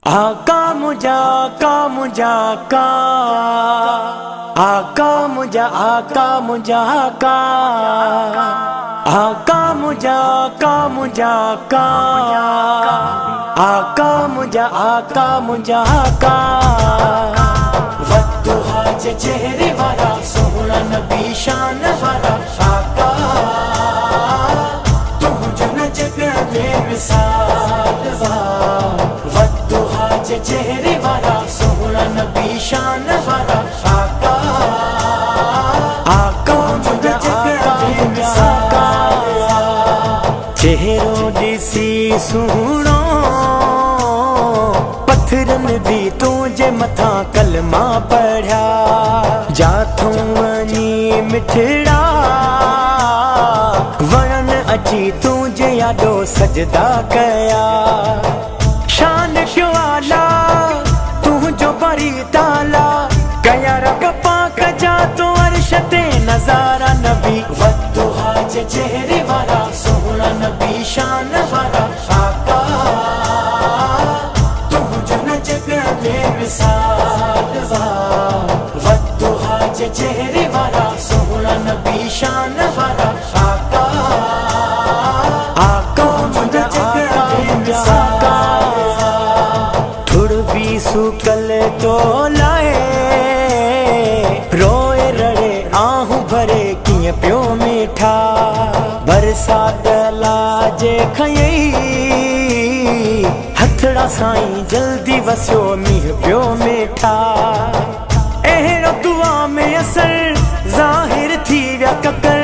आका मुझा आका मुझा आका आका मुझा आका मुझा आका आका मुझा आका मुझा आका आका मुझा आका मुझा आका वद्दुहा चेहरे वाला सोहना नबी शान वाला आका तुम जो न जग में मिसाल वा वद्दुहा चेहरे वाला सोहना नबी शान वाला आका आका मुझा आका मुझा आका चेहरो दिसी सुनो पत्थरन भी तुझे मथा कलमा पढ़ा जाथों वनी मिठड़ा वरन अची तुझे यादो सजदा कया शान क्यों आला तू जो बड़ी ताला कया रब पाक जा तो अर्श ते नजारा नबी वद्दुहा चेहरे वाला सोहना नबी शान वाला आका मिसाल वा वद्दुहा चेहरे वाला सोहना नबी शान वाला आका आका मुझा आका आका थोड़ भी सुकल तो लाए रोए रड़े आहू भरे किए प्यो मीठा बरसात लाजे खयई हथड़ा साईं जल्दी वसो मीह प्यो मेठा एहरो दुआ में असर जाहिर थी व्या ककर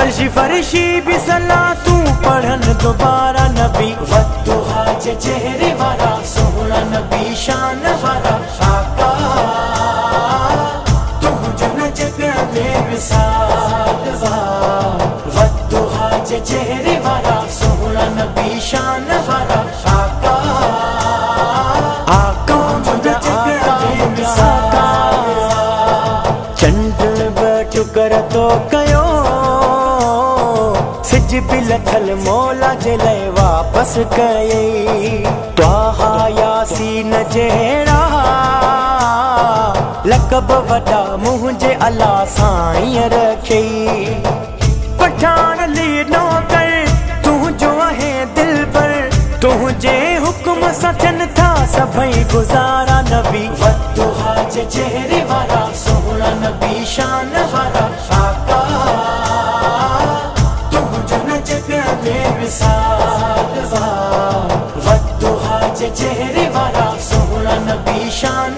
अर्शी फरशी भी सला तू पढ़न दोबारा नबी वद्दुहा चेहरे वाला सोहना नबी शान वाला आका तुम जो न जग में मिसाल वा वद्दुहा चेहरे वाला सोहना नबी शान वाला आका आका मुझा आका चंड बचुकर तो कयो सिज बिलथल मौला जले वापस कये त्वाहा यासीन जहिड़ा लकब वॾा मुझे अला साईं रखे पठान ली नौकर तू जो है दिल पर तुझे हुक्म सचन था सभई गुजारा नबी वद्दुहा चेहरे वाला सोहना नबी शान वाला आका तुम जो न जग में मिसाल वा वद्दुहा चेहरे वाला सोहना नबी शान